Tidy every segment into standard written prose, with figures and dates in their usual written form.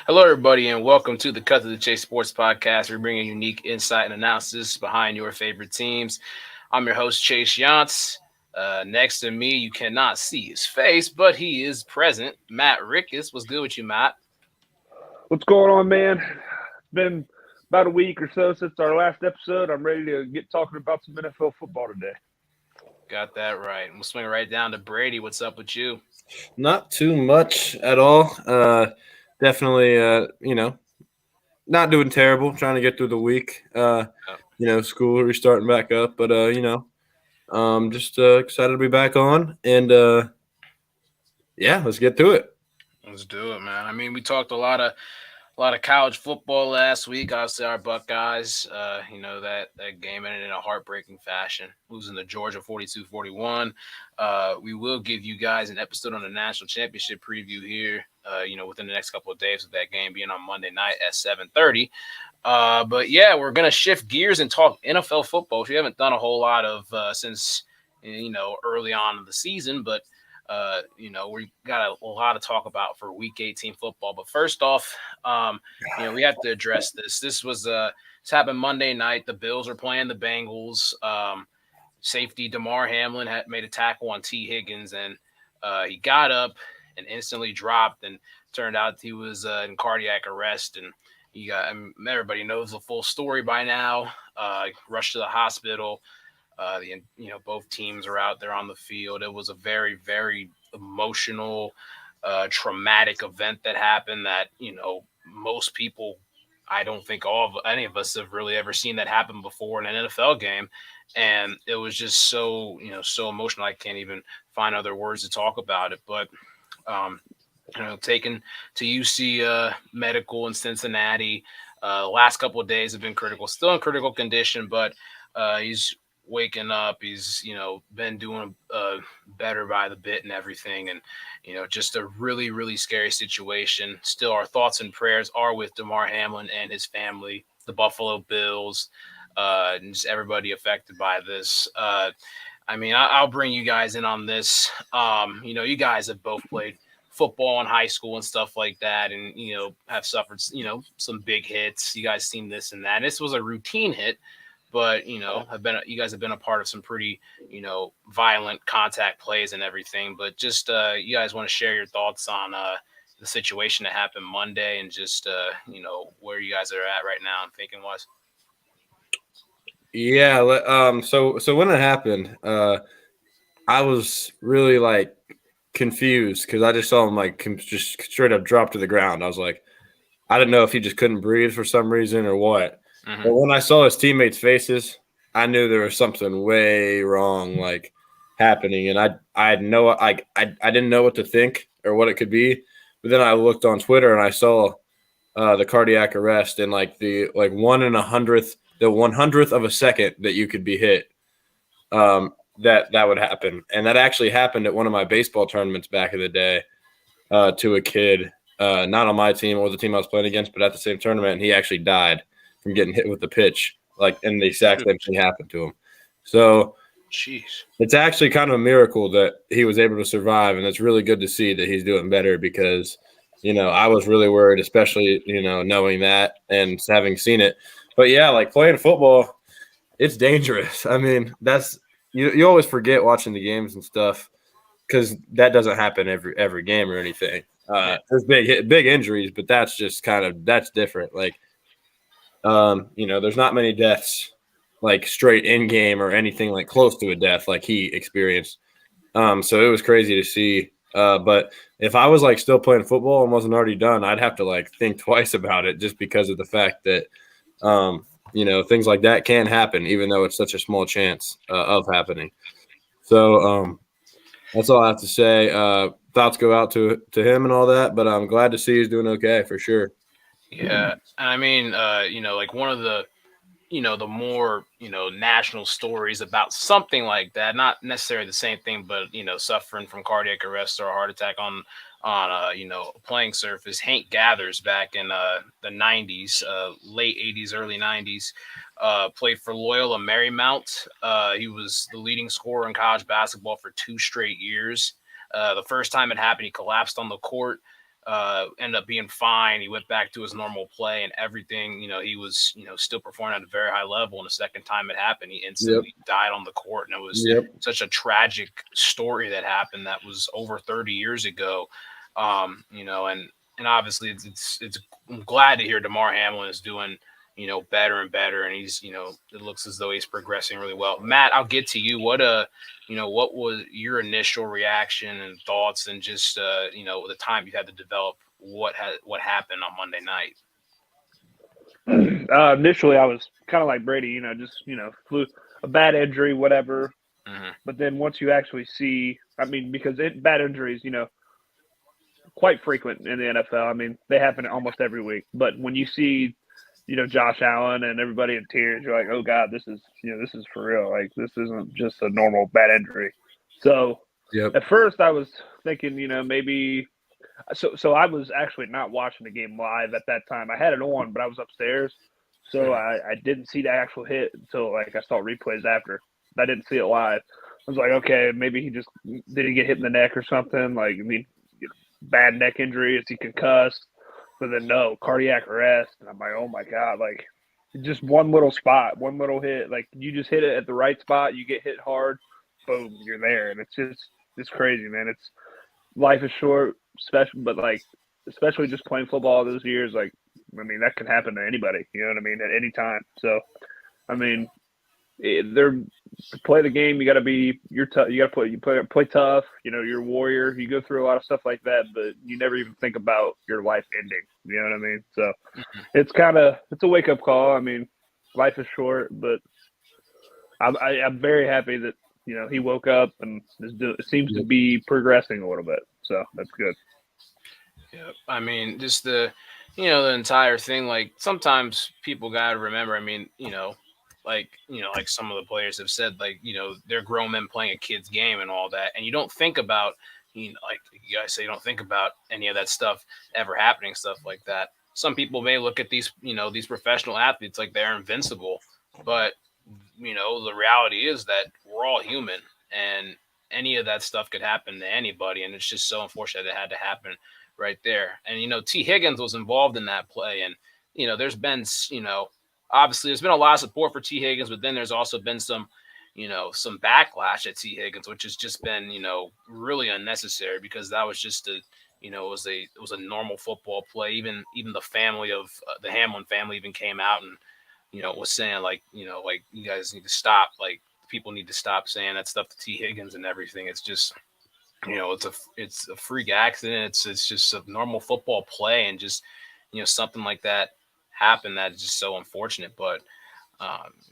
Hello, everybody, and welcome to the Cut to the Chase Sports Podcast. We're bringing unique insight and analysis behind your favorite teams. I'm your host, Chase Yantz. Next to me, you cannot see his face, but he is present. Matt Rickus. What's good with you, Matt? What's going on, man? It's been about a week or so since our last episode. I'm ready to get talking about some NFL football today. Got that right. We'll swing right down to Brady. What's up with you? Not too much at all. Definitely, not doing terrible. Trying to get through the week. Oh, School restarting back up, but just excited to be back on, and yeah, let's get to it. let's do it, man. I mean, we talked a lot of college football last week. Obviously, our Buckeyes, that game ended in a heartbreaking fashion, losing to Georgia 42-41. We will give you guys an episode on the national championship preview here, within the next couple of days with that game being on Monday night at 7:30. But yeah, we're going to shift gears and talk NFL football, which we haven't done a whole lot of since, early on in the season, but we got a lot to talk about for Week 18 football. But first off, we have to address this. This happened Monday night. The Bills are playing the Bengals. Safety Damar Hamlin had made a tackle on T. Higgins, and he got up and instantly dropped. And turned out he was in cardiac arrest. And everybody knows the full story by now. Rushed to the hospital. Both teams are out there on the field. It was a very, very emotional, traumatic event that happened that, most people, I don't think any of us have really ever seen that happen before in an NFL game. And it was just so, so emotional. I can't even find other words to talk about it. But, taken to UC Medical in Cincinnati. The last couple of days have been critical, still in critical condition, but he's waking up. He's, been doing better by the bit and everything. And, just a really, really scary situation. Still, our thoughts and prayers are with Damar Hamlin and his family, the Buffalo Bills, and just everybody affected by this. I'll bring you guys in on this. You guys have both played football in high school and stuff like that, and have suffered some big hits. You guys seen this and that. This was a routine hit, but you guys have been a part of some pretty violent contact plays and everything. But just you guys want to share your thoughts on the situation that happened Monday, and just where you guys are at right now and thinking was. Yeah. So when it happened, I was really like confused because I just saw him like just straight up drop to the ground. I was like, I didn't know if he just couldn't breathe for some reason or what. Mm-hmm. But when I saw his teammates' faces, I knew there was something way wrong, like happening, and I had no, I didn't know what to think or what it could be. But then I looked on Twitter and I saw the cardiac arrest and like the like 1/100th of a second that you could be hit. That would happen, and that actually happened at one of my baseball tournaments back in the day to a kid, not on my team or the team I was playing against, but at the same tournament, and he actually died from getting hit with the pitch, like, and the exact same thing happened to him. So, Jeez. it's actually kind of a miracle that he was able to survive, and it's really good to see that he's doing better because, I was really worried, especially, knowing that and having seen it. But yeah, like playing football, it's dangerous. I mean, that's you always forget watching the games and stuff because that doesn't happen every game or anything. There's big injuries, but that's just that's different. Like, there's not many deaths like straight in game or anything like close to a death like he experienced. So it was crazy to see. But if I was like still playing football and wasn't already done, I'd have to like think twice about it just because of the fact that, things like that can happen, even though it's such a small chance of happening. So that's all I have to say. Thoughts go out to him and all that, but I'm glad to see he's doing okay for sure. Yeah, like one of the the more national stories about something like that, not necessarily the same thing, but suffering from cardiac arrest or a heart attack on a playing surface. Hank Gathers back in the 90s, late 80s, early 90s, played for Loyola Marymount. He was the leading scorer in college basketball for 2 straight years. The first time it happened, he collapsed on the court. ended up being fine. He went back to his normal play and everything. He was, still performing at a very high level. And the second time it happened, he instantly died on the court. And it was such a tragic story that happened that was over 30 years ago. And obviously it's I'm glad to hear Damar Hamlin is doing, better and better. And he's, it looks as though he's progressing really well. Matt, I'll get to you. What was your initial reaction and thoughts and just, the time you had to develop what happened on Monday night? Initially, I was kind of like Brady, just, flu, a bad injury, whatever. Mm-hmm. But then once you actually see, because bad injuries, quite frequent in the NFL. They happen almost every week. But when you see, Josh Allen and everybody in tears, you're like, oh God, this is for real. Like, this isn't just a normal bad injury. So at first I was thinking, maybe so I was actually not watching the game live at that time. I had it on, but I was upstairs. So I didn't see the actual hit until I saw replays after. I didn't see it live. I was like, okay, maybe he just didn't get hit in the neck or something. Bad neck injury. Is he concussed? But then no, cardiac arrest. And I'm like, oh my God, just one little spot, one little hit. You just hit it at the right spot, you get hit hard, boom, you're there. And it's crazy, man. Life is short, especially just playing football those years. That can happen to anybody, you know what I mean, at any time. So, to play the game, you got to be tough. You got to play tough. You're a warrior. You go through a lot of stuff like that, but you never even think about your life ending. You know what I mean? So it's a wake up call. Life is short, but I'm very happy that he woke up and seems to be progressing a little bit. So that's good. Yeah, just the entire thing. Sometimes people gotta remember. Like some of the players have said, they're grown men playing a kid's game and all that, and you don't think about, like you guys say, you don't think about any of that stuff ever happening, stuff like that. Some people may look at these, these professional athletes like they're invincible, but the reality is that we're all human, and any of that stuff could happen to anybody, and it's just so unfortunate it had to happen right there. And T. Higgins was involved in that play, and there's been obviously there's been a lot of support for T. Higgins, but then there's also been some backlash at T. Higgins, which has just been, really unnecessary, because that was just it was a normal football play. Even the family of the Hamlin family even came out and, was saying you guys need to stop. People need to stop saying that stuff to T. Higgins and everything. It's just, it's a freak accident. It's just a normal football play, and just, something like that happened that is just so unfortunate. But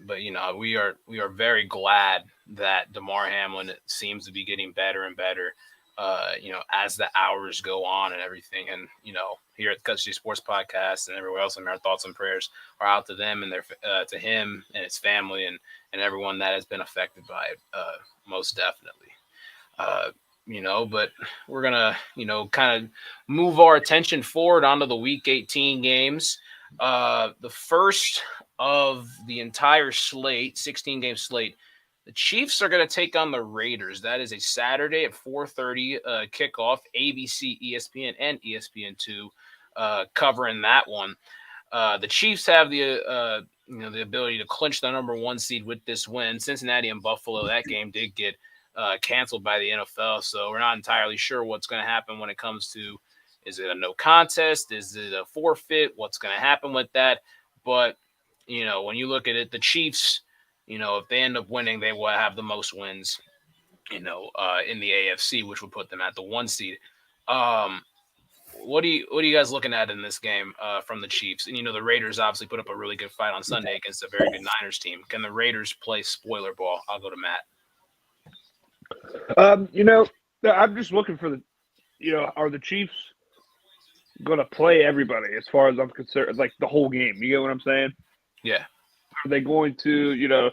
we are very glad that Damar Hamlin seems to be getting better and better, as the hours go on and everything. And here at the Cut Street Sports Podcast and everywhere else, our thoughts and prayers are out to them and their to him and his family and everyone that has been affected by it, most definitely. But we're gonna kind of move our attention forward onto the Week 18 games. The first of the entire slate, 16-game slate, the Chiefs are going to take on the Raiders. That is a Saturday at 4:30 kickoff. ABC, ESPN, and ESPN2 covering that one. The Chiefs have the ability to clinch the number one seed with this win. Cincinnati and Buffalo, that game did get canceled by the NFL, so we're not entirely sure what's going to happen when it comes to, is it a no contest? Is it a forfeit? What's going to happen with that? But, when you look at it, the Chiefs, if they end up winning, they will have the most wins, in the AFC, which would put them at the one seed. What are you guys looking at in this game from the Chiefs? And, the Raiders obviously put up a really good fight on Sunday against a very good Niners team. Can the Raiders play spoiler ball? I'll go to Matt. I'm just looking for are the Chiefs going to play everybody as far as I'm concerned, the whole game? You get what I'm saying? Yeah. Are they going to,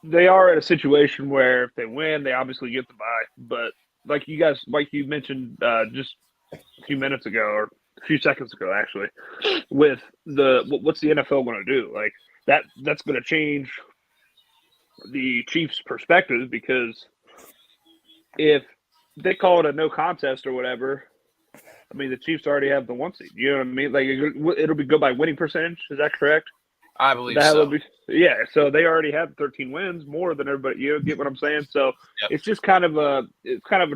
they are in a situation where if they win, they obviously get the bye. But like you mentioned just a few minutes ago, or a few seconds ago, actually, with what's the NFL going to do? That's going to change the Chiefs' perspective, because if they call it a no contest or whatever, I mean, the Chiefs already have the 1 seed. You know what I mean? Like it'll be go by winning percentage. Is that correct? I believe so. Yeah. So they already have 13 wins, more than everybody. You get what I'm saying? So Yep. it's just kind of a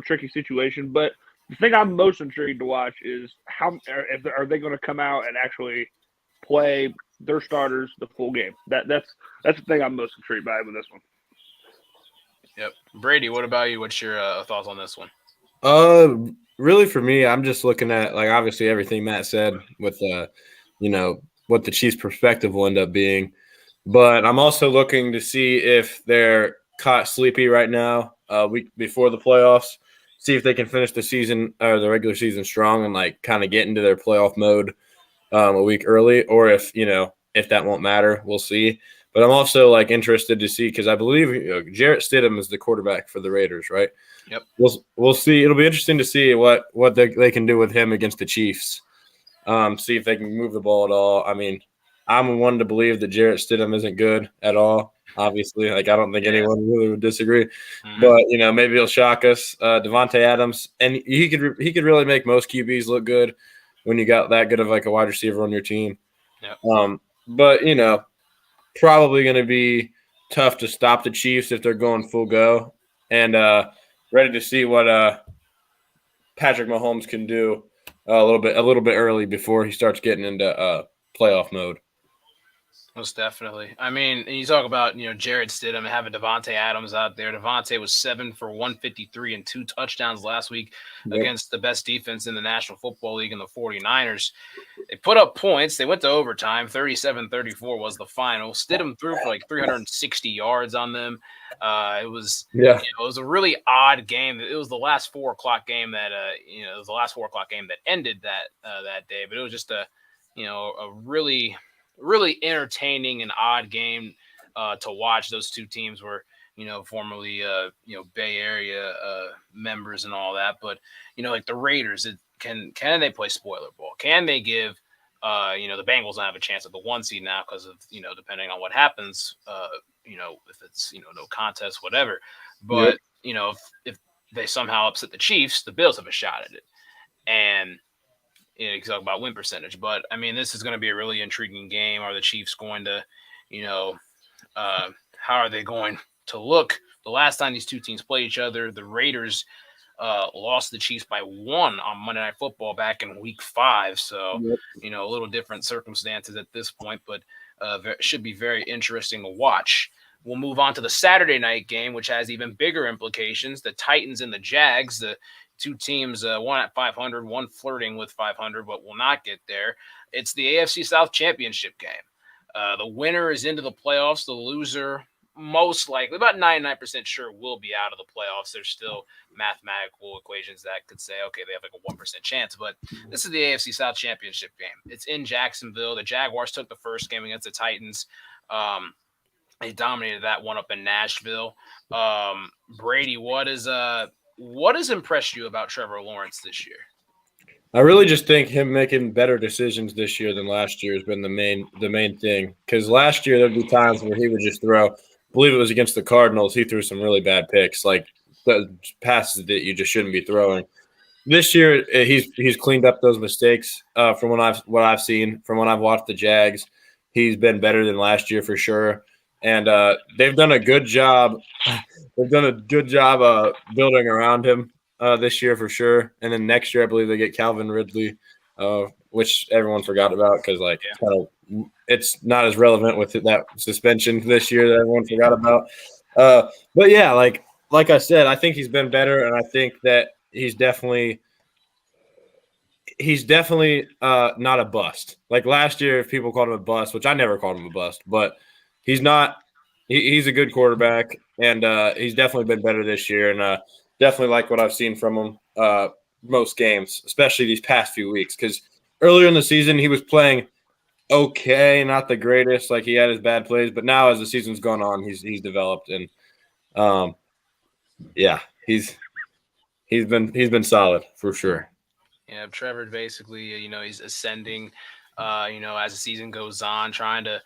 tricky situation. But the thing I'm most intrigued to watch is how are they going to come out and actually play their starters the full game. That's the thing I'm most intrigued by with this one. Yep. Brady, what about you? What's your thoughts on this one? Really for me, I'm just looking at like obviously everything Matt said with what the Chiefs' perspective will end up being, but I'm also looking to see if they're caught sleepy right now, week before the playoffs. See if they can finish the season or the regular season strong and like kind of get into their playoff mode a week early, or if that won't matter, we'll see. But I'm also like interested to see because I believe Jarrett Stidham is the quarterback for the Raiders, right? Yep. We'll see. It'll be interesting to see what they can do with him against the Chiefs. See if they can move the ball at all. I mean, I'm one to believe that Jarrett Stidham isn't good at all. Obviously, like I don't think anyone really would disagree. Mm-hmm. But maybe he'll shock us. Devontae Adams, and he could really make most QBs look good when you got that good of like a wide receiver on your team. Yep. But probably going to be tough to stop the Chiefs if they're going full go, and ready to see what Patrick Mahomes can do a little bit early before he starts getting into playoff mode. Most definitely. I mean, you talk about, Jared Stidham and having Devontae Adams out there. Devontae was 7 for 153 and 2 touchdowns last week against the best defense in the National Football League in the 49ers. They put up points. They went to overtime. 37-34 was the final. Stidham threw for like 360 yards on them. It was it was a really odd game. It was the last 4:00 game that it was the last 4:00 game that ended that day. But it was just a really entertaining and odd game to watch. Those two teams were formerly Bay Area members and all that. But like the Raiders, can they play spoiler ball? Can they give the Bengals don't have a chance at the 1 seed now because of depending on what happens, if it's no contest, whatever. But if they somehow upset the Chiefs, the Bills have a shot at it. And you can talk about win percentage, but I mean, this is going to be a really intriguing game. Are the Chiefs going to, how are they going to look? The last time these two teams played each other, the Raiders lost the Chiefs by 1 on Monday Night Football back in Week 5. So, a little different circumstances at this point, but should be very interesting to watch. We'll move on to the Saturday night game, which has even bigger implications. The Titans and the Jags, the two teams, one at 500, one flirting with 500, but will not get there. It's the AFC South Championship game. The winner is into the playoffs. The loser, most likely, about 99% sure, will be out of the playoffs. There's still mathematical equations that could say, okay, they have like a 1% chance. But this is the AFC South Championship game. It's in Jacksonville. The Jaguars took the first game against the Titans. They dominated that one up in Nashville. Brady, what has impressed you about Trevor Lawrence this year? I really just think him making better decisions this year than last year has been the main thing. Because last year there'd be times where he would just throw. I believe it was against the Cardinals. He threw some really bad picks, like the passes that you just shouldn't be throwing. This year he's cleaned up those mistakes. From what I've seen, from when I've watched the Jags, he's been better than last year for sure. And they've done a good job. They've done a good job building around him this year for sure. And then next year, I believe they get Calvin Ridley, which everyone forgot about because it's not as relevant with that suspension this year that everyone forgot about. But yeah, like I said, I think he's been better, and I think that he's definitely not a bust. Like last year, if people called him a bust, which I never called him a bust, but he's not. He's a good quarterback, and he's definitely been better this year. And definitely like what I've seen from him most games, especially these past few weeks. Because earlier in the season, he was playing okay, not the greatest. Like he had his bad plays, but now as the season's gone on, he's developed, and he's been solid for sure. Yeah, Trevor basically, he's ascending, as the season goes on, trying to,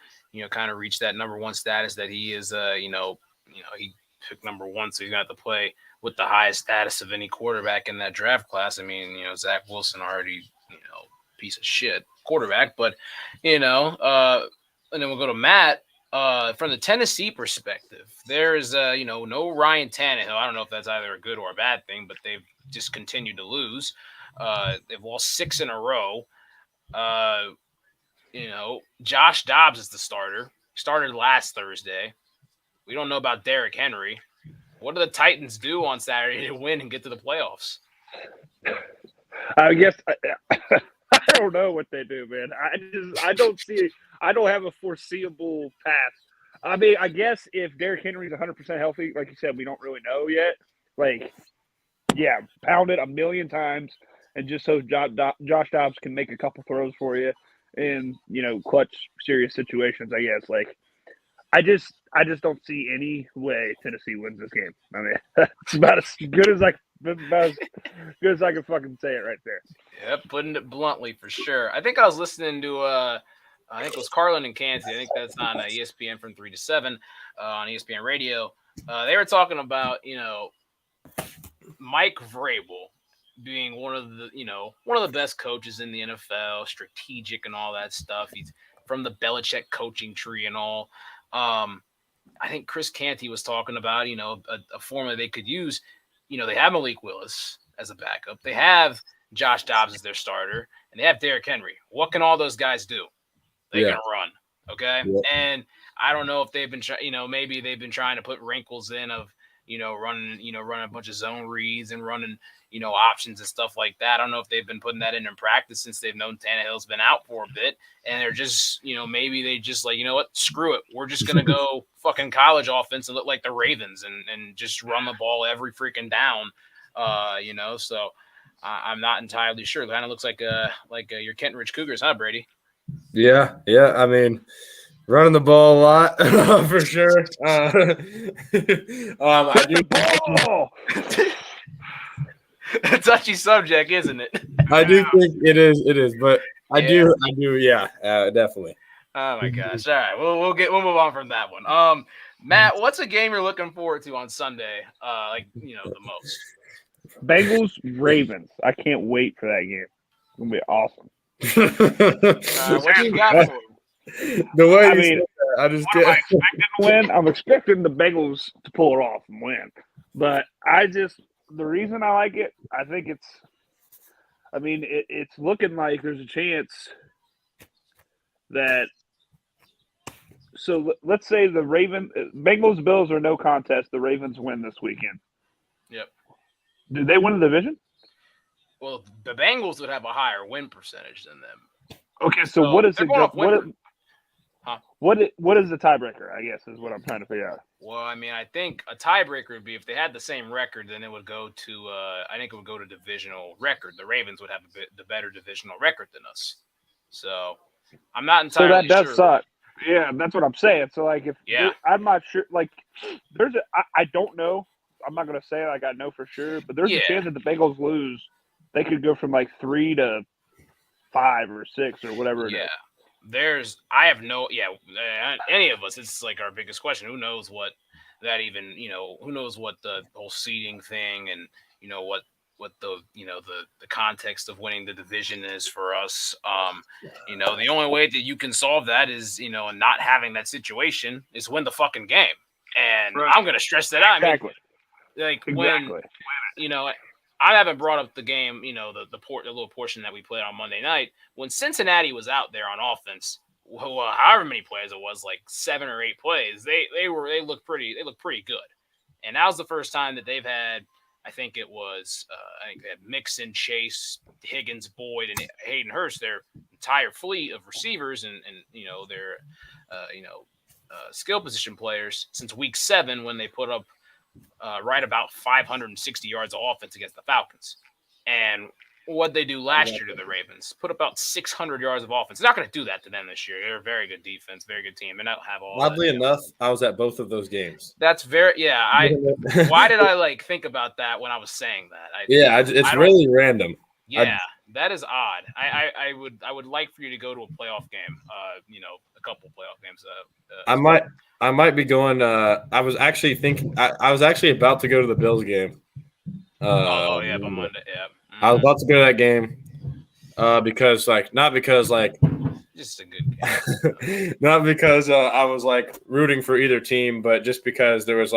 kind of reach that number 1 status that he is, he picked number 1, so he's going to have to play with the highest status of any quarterback in that draft class. I mean, Zach Wilson already, piece of shit quarterback, but and then we'll go to Matt. From the Tennessee perspective, there's no Ryan Tannehill. I don't know if that's either a good or a bad thing, but they've just continued to lose. They've lost 6 in a row. Josh Dobbs is the starter. Started last Thursday. We don't know about Derrick Henry. What do the Titans do on Saturday to win and get to the playoffs? I guess I don't know what they do, man. I don't have a foreseeable path. I mean, I guess if Derrick Henry's 100% healthy, like you said, we don't really know yet. Like, yeah, pound it a million times, and just so Josh Dobbs can make a couple throws for you in clutch serious situations. I guess I just don't see any way Tennessee wins this game. I mean, it's about as good as I can fucking say it right there. Yeah, putting it bluntly for sure. I think I was listening to I think it was Carlin and Canty. I think that's on ESPN from 3 to 7 on ESPN Radio. They were talking about Mike Vrabel being one of the best coaches in the NFL, strategic and all that stuff. He's from the Belichick coaching tree and all. I think Chris Canty was talking about a formula they could use. They have Malik Willis as a backup. They have Josh Dobbs as their starter, and they have Derrick Henry. What can all those guys do? They can run, okay? Yeah. And I don't know if they've been, maybe they've been trying to put wrinkles in of, running a bunch of zone reads and running, options and stuff like that. I don't know if they've been putting that in practice since they've known Tannehill's been out for a bit, and they're just, maybe they just like, what, screw it. We're just going to go fucking college offense and look like the Ravens and just run the ball every freaking down, so I'm not entirely sure. It kind of looks like your Kenton Ridge Cougars, huh, Brady? Yeah. I mean, running the ball a lot for sure. I do. A touchy subject, isn't it? I do think it is, but I do, definitely. Oh my gosh! All right, we'll move on from that one. Matt, what's a game you're looking forward to on Sunday? The most. Bengals Ravens. I can't wait for that game. It's gonna be awesome. What you got for the way I mean, I just am I expecting to win? I'm expecting the Bengals to pull it off and win. But the reason I like it, I think it's looking like there's a chance that. So let's say the Bengals Bills are no contest. The Ravens win this weekend. Yep. Did they win the division? Well, the Bengals would have a higher win percentage than them. Okay, so what is it? What is the tiebreaker? I guess is what I'm trying to figure out. Well, I mean, I think a tiebreaker would be if they had the same record, then it would go to. I think it would go to divisional record. The Ravens would have the better divisional record than us. So I'm not entirely sure. So that does suck. Yeah, that's what I'm saying. So I'm not sure. Like, I don't know. I'm not gonna say I know for sure, but there's a chance that the Bengals lose. They could go from 3 to 5 or 6 or whatever it is. Any of us, it's like our biggest question. Who knows what that even, who knows what the whole seeding thing and, what the context of winning the division is for us. The only way that you can solve that is, and not having that situation is win the fucking game. And right. I'm going to stress that out. Exactly. When, I haven't brought up the game, the little portion that we played on Monday night. When Cincinnati was out there on offense, however many plays it was, 7 or 8 plays, they looked pretty good. And that was the first time that they've had, I think it was, they had Mixon, Chase, Higgins, Boyd, and Hayden Hurst, their entire fleet of receivers and their skill position players since week 7 when they put up right about 560 yards of offense against the Falcons. And what they do last year to the Ravens, put about 600 yards of offense. They're not going to do that to them this year. They're a very good defense, very good team, and I don't have all. Oddly enough, I was at both of those games. That's very why did I think about that when I was saying that? It's really random. Yeah, that is odd. I would like for you to go to a playoff game. A couple playoff games. I might be going. I was actually about to go to the Bills game Yeah, but Monday. Monday, yeah. I was about to go to that game because not because Just a good game. not because I was like rooting for either team, but just because there was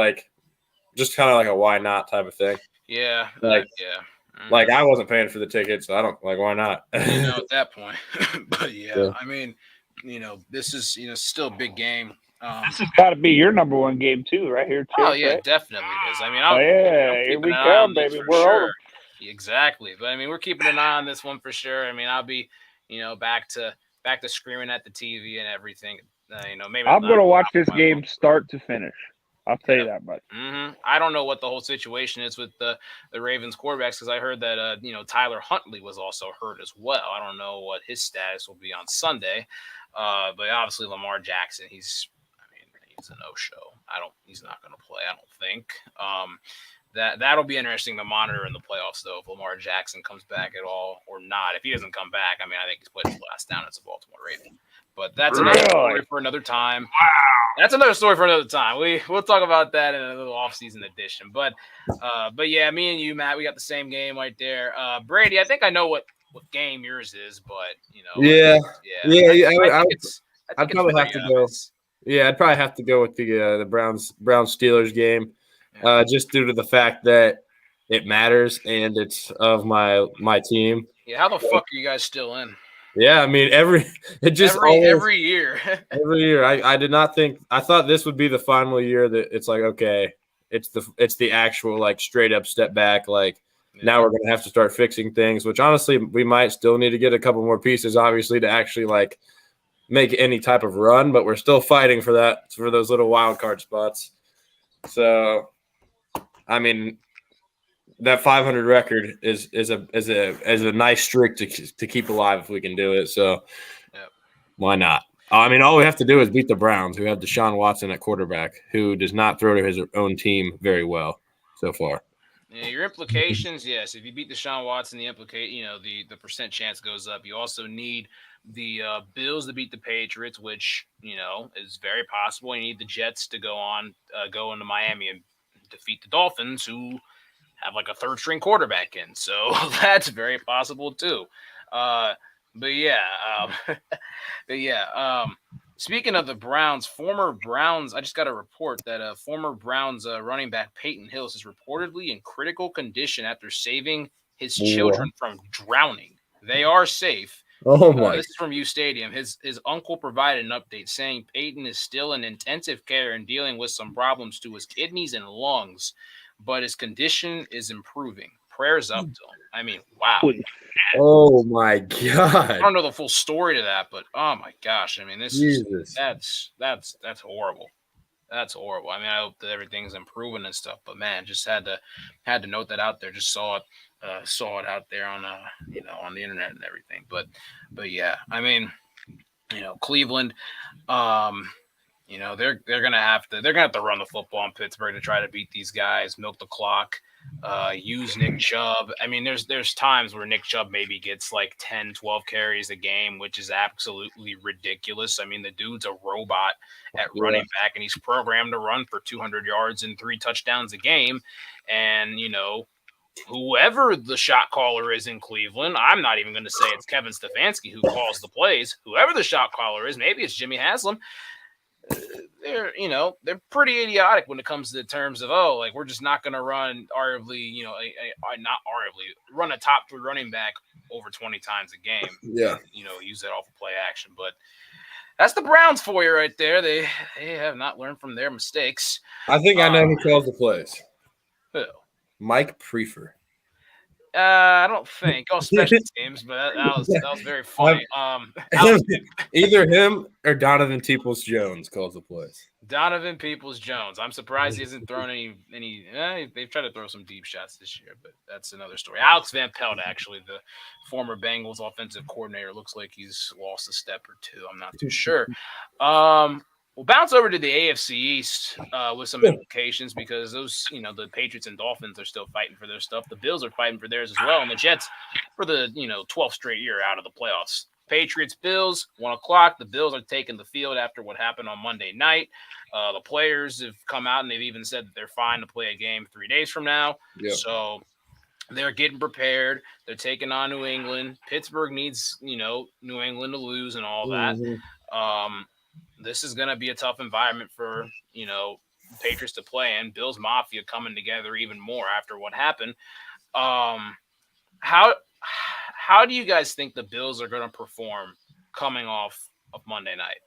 just kind of like a why not type of thing. Yeah, Like yeah. like I wasn't paying for the ticket, so I don't why not. At that point. But Yeah. I mean, this is still a big game. This has got to be your number one game too, right here, Oh Chase. yeah, Right? definitely is. I mean, Oh I'm yeah, here keeping we an eye on come, this baby. for We're on sure. 'em. Exactly, but I mean, we're keeping an eye on this one for sure. I mean, I'll be, back to screaming at the TV and everything. Maybe I'm not gonna watch with this my game start to finish. I'll tell you Yep. that much. I don't know what the whole situation is with the Ravens quarterbacks because I heard that Tyler Huntley was also hurt as well. I don't know what his status will be on Sunday, but obviously Lamar Jackson, he's a no show. He's not going to play. I don't think. That'll be interesting to monitor in the playoffs though if Lamar Jackson comes back at all or not. If he doesn't come back, I think he's played his last down as a Baltimore Raven. But that's another story for another time. Wow. That's another story for another time. We'll talk about that in a little off-season edition. But yeah, me and you, Matt, we got the same game right there. Brady, I think I know what game yours is, but Yeah. I think I'd it's probably have to go. Yeah, I'd probably have to go with the Browns Steelers game, just due to the fact that it matters and it's of my team. Yeah, how the fuck are you guys still in? Yeah, I mean every year. Every year. I did not think I thought this would be the final year that it's like, okay, it's the actual like straight up step back. Like now we're gonna have to start fixing things, which honestly we might still need to get a couple more pieces, obviously, to actually like make any type of run, but we're still fighting for those little wild card spots. So I mean that 500 record is a nice streak to keep alive if we can do it. So why not? I mean, all we have to do is beat the Browns, who have Deshaun Watson at quarterback, who does not throw to his own team very well so far. Yeah, your implications, yes. If you beat Deshaun Watson, the percent chance goes up. You also need the Bills to beat the Patriots, which is very possible. You need the Jets to go into Miami and defeat the Dolphins, who have like a third string quarterback in. So that's very possible too. But yeah, speaking of the Browns, former Browns, I just got a report that former Browns running back Peyton Hillis is reportedly in critical condition after saving his children from drowning. They are safe. Oh my! This is from U Stadium. His uncle provided an update saying Peyton is still in intensive care and dealing with some problems to his kidneys and lungs, but his condition is improving. Prayers up to him. I mean, wow. Oh my god! I don't know the full story to that, but oh my gosh! I mean, that's horrible. That's horrible. I mean, I hope that everything's improving and stuff, but man, just had to note that out there. Just saw it out there on on the internet and everything. But yeah, I mean, Cleveland, they're gonna have to run the football in Pittsburgh to try to beat these guys, milk the clock, use Nick Chubb. I mean, there's times where Nick Chubb maybe gets like 10, 12 carries a game, which is absolutely ridiculous. I mean, the dude's a robot at running back, and he's programmed to run for 200 yards and 3 touchdowns a game. And whoever the shot caller is in Cleveland, I'm not even going to say it's Kevin Stefanski who calls the plays. Whoever the shot caller is, maybe it's Jimmy Haslam. They're pretty idiotic when it comes to the terms of we're just not going to run arguably, run a top 3 running back over 20 times a game. Yeah, use that off of play action. But that's the Browns for you right there. They have not learned from their mistakes. I think I know who calls the plays. Who? Mike Prefer. I don't think special teams, but that was very funny. Either him or Donovan Peoples-Jones calls the plays. Donovan Peoples-Jones. I'm surprised he hasn't thrown any. They've tried to throw some deep shots this year, but that's another story. Alex Van Pelt, actually, the former Bengals offensive coordinator, looks like he's lost a step or two. I'm not too sure. We'll bounce over to the AFC East with some implications because those, the Patriots and Dolphins are still fighting for their stuff. The Bills are fighting for theirs as well, and the Jets for the 12th straight year out of the playoffs. Patriots, Bills, 1:00. The Bills are taking the field after what happened on Monday night. The players have come out and they've even said that they're fine to play a game 3 days from now. Yep. So They're getting prepared. They're taking on New England. Pittsburgh needs, New England to lose and all that. Mhm. Um, this is going to be a tough environment for, Patriots to play in. Bills Mafia coming together even more after what happened. Um, how how do you guys think the Bills are going to perform coming off of Monday night?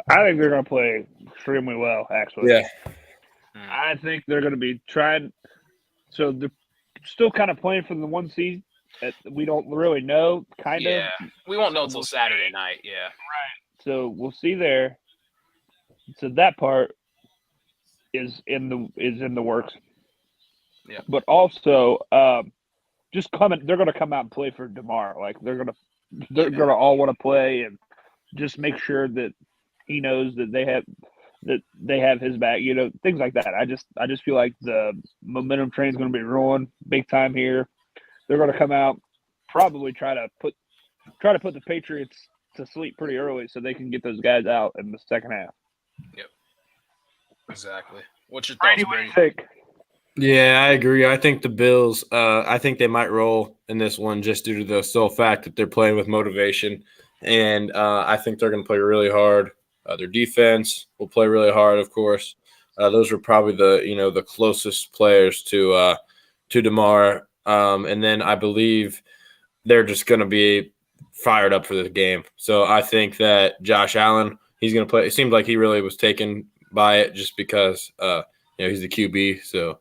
I think they're going to play extremely well. Actually, Yeah. Hmm. I think they're going to be trying. So they're still kind of playing for the one seed. We don't really know, kind of. Yeah, we won't know So till we'll Saturday night. Yeah. so we'll see there. So that part is in the works. Yep. But also, just coming, they're going to come out and play for Damar. Like they're Yeah. going to all want to play and just make sure that he knows that they have his back. Things like that. I just feel like the momentum train is going to be rolling big time here. They're going to come out, probably try to put the Patriots to sleep pretty early so they can get those guys out in the second half. Yep. Exactly. What's your Brady, thoughts, what do Brady? you think? Yeah, I agree. I think the Bills, I think they might roll in this one just due to the sole fact that they're playing with motivation. And I think they're going to play really hard. Their defense will play really hard, of course. Those are probably the closest players to Damar. And then I believe they're just going to be fired up for this game. So I think that Josh Allen, he's going to play. It seems like he really was taken by it just because he's the QB. So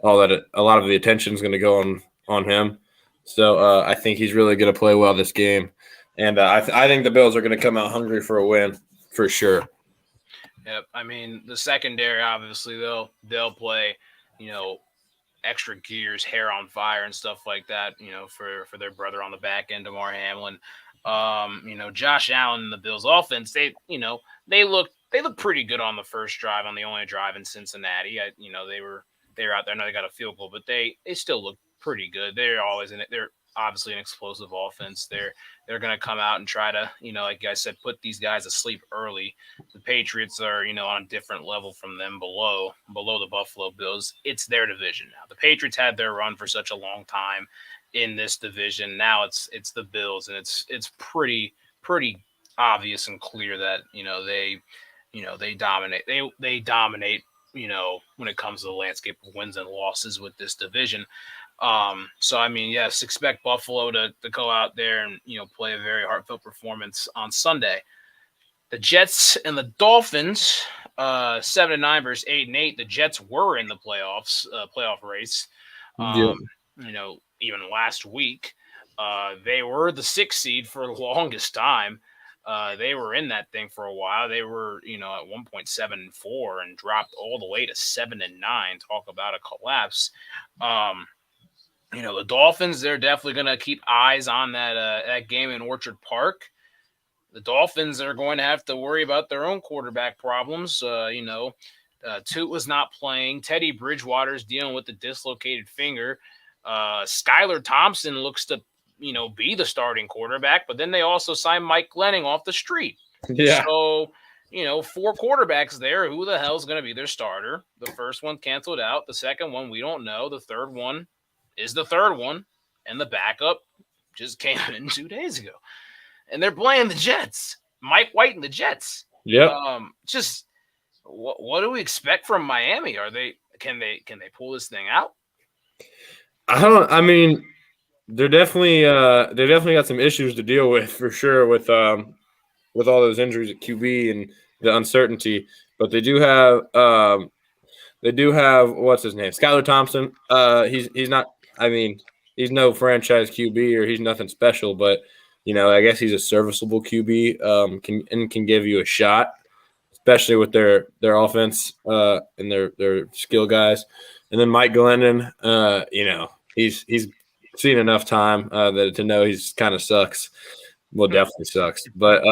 a lot of the attention is going to go on him. So I think he's really going to play well this game, and I think the Bills are going to come out hungry for a win for sure. Yep. I mean, the secondary obviously they'll play, you know, extra gears, hair on fire, and stuff like that. For their brother on the back end, Damar Hamlin. Josh Allen and the Bills offense. They look pretty good on the first drive, on the only drive in Cincinnati. They were out there. I know they got a field goal, but they still look pretty good. They're always in it. They're obviously an explosive offense. They're going to come out and try to, like I said, put these guys asleep early. The Patriots are, on a different level from them, below the Buffalo Bills. It's their division now. The Patriots had their run for such a long time in this division. Now it's the Bills, and it's pretty obvious and clear that they dominate. They dominate. When it comes to the landscape of wins and losses with this division. So I mean, yes, expect Buffalo to go out there and play a very heartfelt performance on Sunday. The Jets and the Dolphins, 7-9 versus 8-8. The Jets were in the playoff race. Yeah. Even last week, they were the 6th seed for the longest time. They were in that thing for a while. They were, at 1.74 and dropped all the way to 7-9. Talk about a collapse. The Dolphins, they're definitely going to keep eyes on that game in Orchard Park. The Dolphins are going to have to worry about their own quarterback problems. Toot was not playing. Teddy Bridgewater's dealing with the dislocated finger. Skylar Thompson looks to, be the starting quarterback, but then they also signed Mike Glenning off the street. Yeah. So, 4 quarterbacks there. Who the hell's going to be their starter? The first one canceled out. The second one, we don't know. The third one is the third one. And the backup just came in 2 days ago. And they're playing the Jets. Mike White and the Jets. Yep. Just what do we expect from Miami? Can they pull this thing out? I mean, they're definitely got some issues to deal with for sure with all those injuries at QB and the uncertainty. But they do have what's his name, Skylar Thompson. He's not. I mean, he's no franchise QB or he's nothing special, but I guess he's a serviceable QB. Can give you a shot, especially with their offense and their skill guys. And then Mike Glennon, he's seen enough time to know he's kind of sucks. Well, definitely sucks, but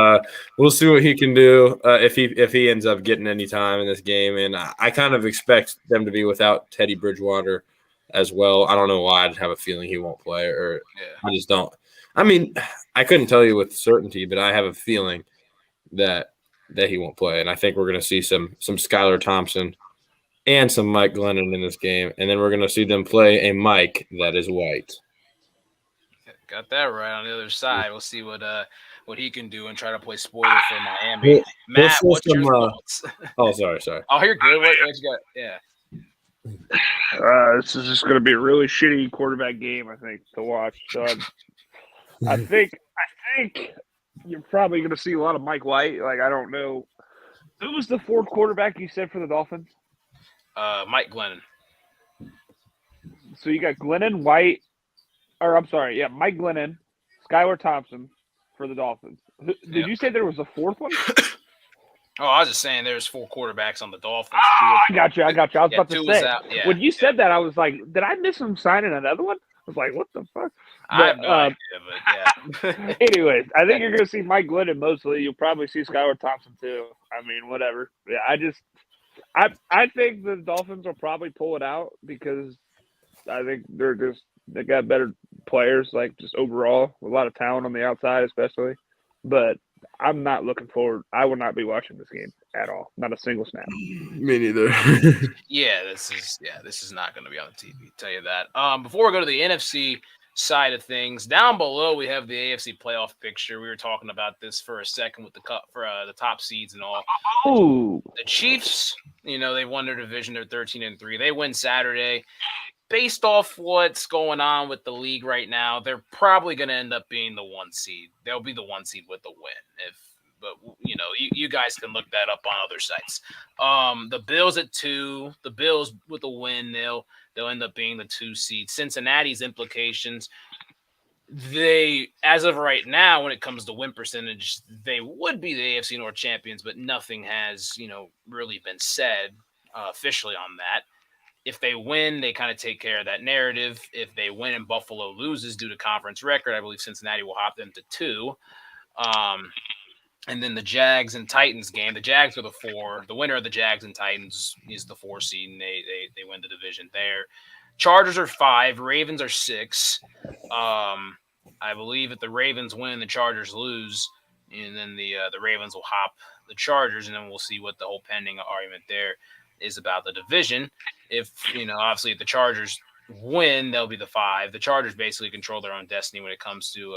we'll see what he can do if he ends up getting any time in this game. And I kind of expect them to be without Teddy Bridgewater as well. I don't know why. I just have a feeling he won't play, or Yeah. I just don't. I mean, I couldn't tell you with certainty, but I have a feeling that he won't play, and I think we're going to see some Skylar Thompson and some Mike Glennon in this game, and then we're going to see them play a Mike that is white. Got that right on the other side. We'll see what he can do and try to play spoiler for Miami. Matt, what's your thoughts? Oh, sorry. Oh, you're good. What you got? Yeah. This is just going to be a really shitty quarterback game, I think, to watch. So I think you're probably going to see a lot of Mike White. Like, I don't know. Who was the fourth quarterback you said for the Dolphins? Mike Glennon. So you got Glennon, White, or I'm sorry, yeah, Mike Glennon, Skylar Thompson for the Dolphins. Did you say there was a fourth one? Oh, I was just saying there's 4 quarterbacks on the Dolphins. Oh, I got you. I was about to say. When you said that, I was like, did I miss him signing another one? I was like, what the fuck? I have no idea, but yeah. Anyways, I think you're going to see Mike Glennon mostly. You'll probably see Skylar Thompson too. I mean, whatever. Yeah, I think the Dolphins will probably pull it out because I think they got better players, like just overall, a lot of talent on the outside, especially. But I'm not looking forward. I will not be watching this game at all. Not a single snap. Me neither. This is not going to be on the TV. Tell you that. Before we go to the NFC side of things, down below we have the AFC playoff picture. We were talking about this for a second with the cut for the top seeds and all. Oh, the Chiefs, they won their division. They're 13-3. They win Saturday. Based off what's going on with the league right now, they're probably going to end up being the 1 seed. They'll be the 1 seed with the win. But you guys can look that up on other sites. The Bills at 2. The Bills with a win, they'll end up being the 2 seed. Cincinnati's implications. They, as of right now, when it comes to win percentage, they would be the AFC North champions, but nothing has, really been said officially on that. If they win, they kind of take care of that narrative. If they win and Buffalo loses due to conference record, I believe Cincinnati will hop them to 2. And then the Jags and Titans game. The Jags are the 4. The winner of the Jags and Titans is the 4 seed, and they win the division there. Chargers are 5. Ravens are 6. I believe if the Ravens win, the Chargers lose, and then the Ravens will hop the Chargers, and then we'll see what the whole pending argument there is about the division. If, obviously if the Chargers win, they'll be the 5. The Chargers basically control their own destiny when it comes to,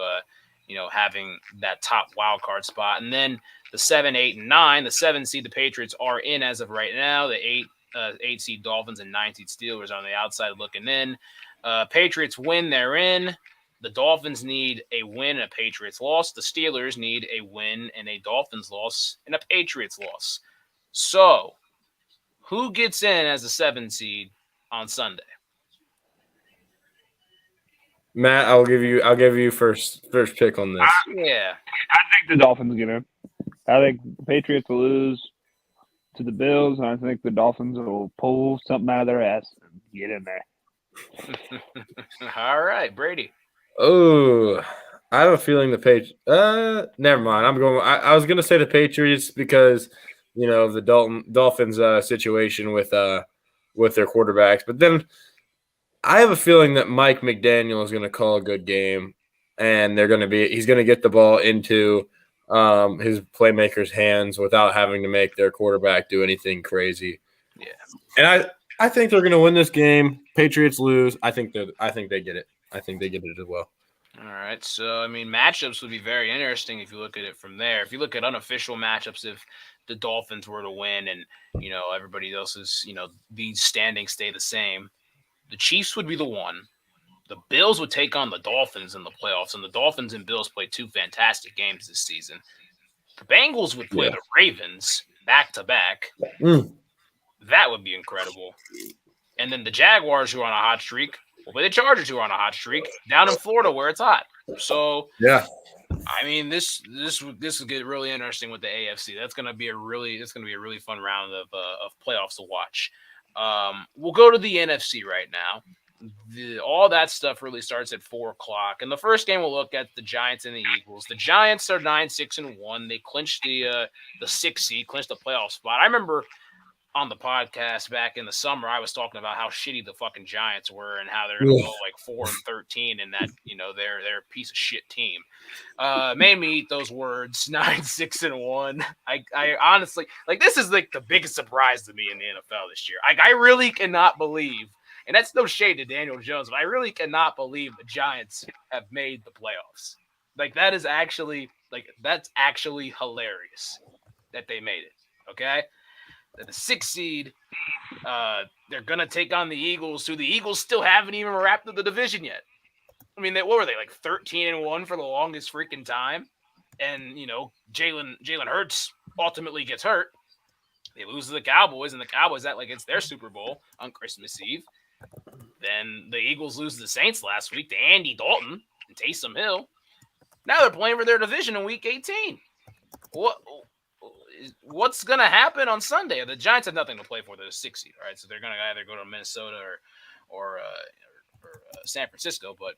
having that top wild card spot. And then the 7, 8, and 9, the 7 seed, the Patriots are in as of right now. The 8 seed Dolphins and 9 seed Steelers on the outside looking in. Patriots win, they're in. The Dolphins need a win and a Patriots loss. The Steelers need a win and a Dolphins loss and a Patriots loss. So, who gets in as a 7 seed on Sunday? Matt, I'll give you first pick on this. Yeah. I think the Dolphins get in. I think the Patriots will lose to the Bills, and I think the Dolphins will pull something out of their ass and get in there. All right, Brady. Oh, I have a feeling the Patriots. Never mind. I was going to say the Patriots because of the Dolphins situation with their quarterbacks, but then I have a feeling that Mike McDaniel is going to call a good game, and he's going to get the ball into his playmakers' hands without having to make their quarterback do anything crazy. Yeah, and I think they're going to win this game. Patriots lose. I think they get it. I think they get it as well. All right. So, matchups would be very interesting if you look at it from there. If you look at unofficial matchups, if the Dolphins were to win and, everybody else's, these standings stay the same, the Chiefs would be the 1. The Bills would take on the Dolphins in the playoffs, and the Dolphins and Bills played 2 fantastic games this season. The Bengals would play the Ravens back-to-back. That would be incredible. And then the Jaguars, who are on a hot streak, will play the Chargers, who are on a hot streak, down in Florida where it's hot. So, yeah. This will get really interesting with the AFC. That's gonna be a really fun round of playoffs to watch. We'll go to the NFC right now. All that stuff really starts at 4:00. And the first game we'll look at the Giants and the Eagles. The Giants are 9-6-1. They clinched the 6th seed, clinched the playoff spot. I remember on the podcast back in the summer, I was talking about how shitty the fucking Giants were and how they're going to go like 4-13 in that, they're a piece of shit team. Made me eat those words. 9-6-1. I honestly this is like the biggest surprise to me in the NFL this year. I really cannot believe, and that's no shade to Daniel Jones, but I really cannot believe the Giants have made the playoffs. That's actually hilarious that they made it. Okay. The 6th seed, they're going to take on the Eagles, who the Eagles still haven't even wrapped up the division yet. I mean, what were they, like 13-1 for the longest freaking time? And, Jalen Hurts ultimately gets hurt. They lose to the Cowboys, and the Cowboys act like it's their Super Bowl on Christmas Eve. Then the Eagles lose to the Saints last week to Andy Dalton and Taysom Hill. Now they're playing for their division in Week 18. What's going to happen on Sunday? The Giants have nothing to play for. They're the 6th seed, right? So they're going to either go to Minnesota or San Francisco. But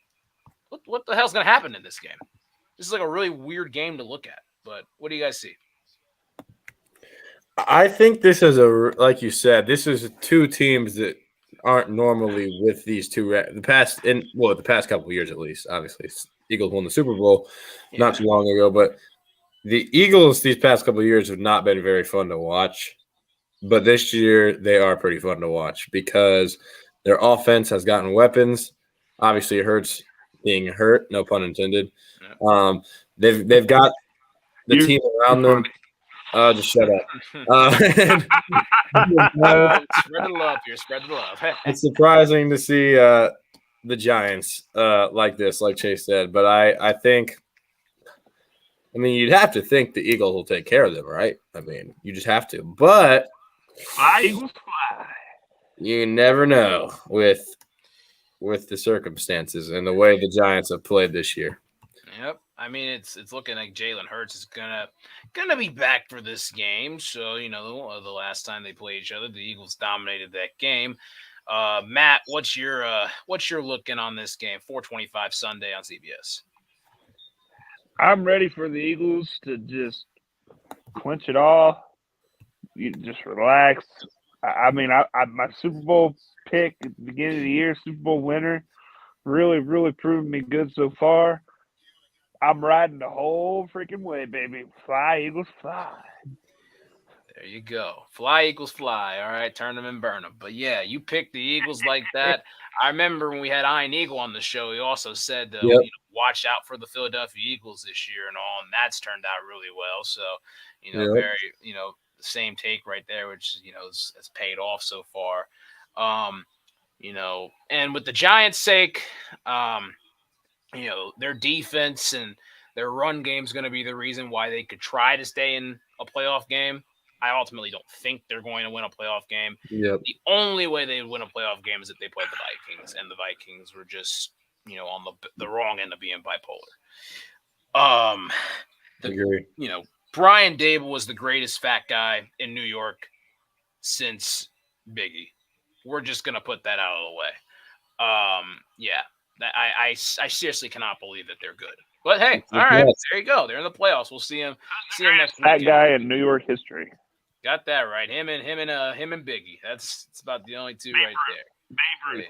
what the hell's going to happen in this game? This is like a really weird game to look at. But what do you guys see? I think this is like you said, this is two teams that aren't normally with these two. The past couple of years at least. Obviously, Eagles won the Super Bowl not too long ago, but the Eagles these past couple of years have not been very fun to watch. But this year they are pretty fun to watch because their offense has gotten weapons. Obviously, it hurts being hurt, no pun intended. They've got the team around them. Just shut up. Spread the love here. Spread the love. It's surprising to see the Giants like this, like Chase said. But I think, you'd have to think the Eagles will take care of them, right? You just have to. But fly, Eagles, fly. You never know with the circumstances and the way the Giants have played this year. Yep. It's looking like Jalen Hurts is gonna be back for this game. So the last time they played each other, the Eagles dominated that game. Matt, what's your looking on this game? 4:25 Sunday on CBS. I'm ready for the Eagles to just clinch it all. You just relax. My Super Bowl pick at the beginning of the year, Super Bowl winner, really, really proved me good so far. I'm riding the whole freaking way, baby. Fly, Eagles, fly. There you go. Fly, Eagles, fly. All right, turn them and burn them. But yeah, you picked the Eagles like that. I remember when we had Iron Eagle on the show, he also said, watch out for the Philadelphia Eagles this year and all, and that's turned out really well. So, very, the same take right there, which, has paid off so far. And with the Giants' sake, their defense and their run game is going to be the reason why they could try to stay in a playoff game. I ultimately don't think they're going to win a playoff game. Yep. The only way they would win a playoff game is if they played the Vikings, and the Vikings were just, on the wrong end of being bipolar. Agree. Brian Dable was the greatest fat guy in New York since Biggie. We're just going to put that out of the way. I seriously cannot believe that they're good. But hey, all right, there you go. They're in the playoffs. We'll see him next week. That guy in New York history. Got that right. Him and Biggie. That's about the only two right there.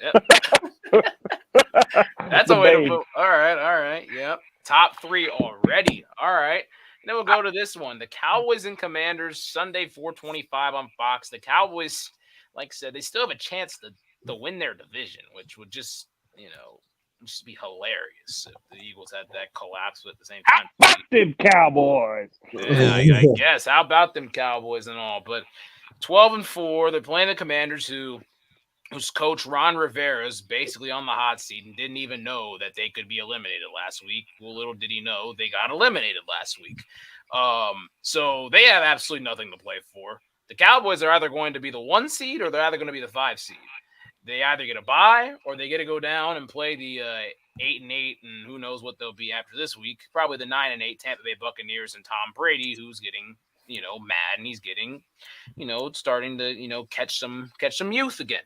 Yep. That's a way to put. All right. Yep. Top 3 already. All right. And then we'll go to this one. The Cowboys and Commanders, Sunday 4:25 on Fox. The Cowboys, like I said, they still have a chance to win their division, which would just be hilarious if the Eagles had that collapse at the same time. How about them Cowboys? Yeah, I guess. How about them Cowboys and all? But 12-4, they're playing the Commanders, whose coach Ron Rivera is basically on the hot seat and didn't even know that they could be eliminated last week. Well, little did he know they got eliminated last week. So they have absolutely nothing to play for. The Cowboys are either going to be the 1 seed or they're either going to be the 5 seed. They either get a bye or they get to go down and play the 8-8, and who knows what they'll be after this week. Probably the 9-8 Tampa Bay Buccaneers and Tom Brady, who's getting mad, and he's getting starting to catch some youth again.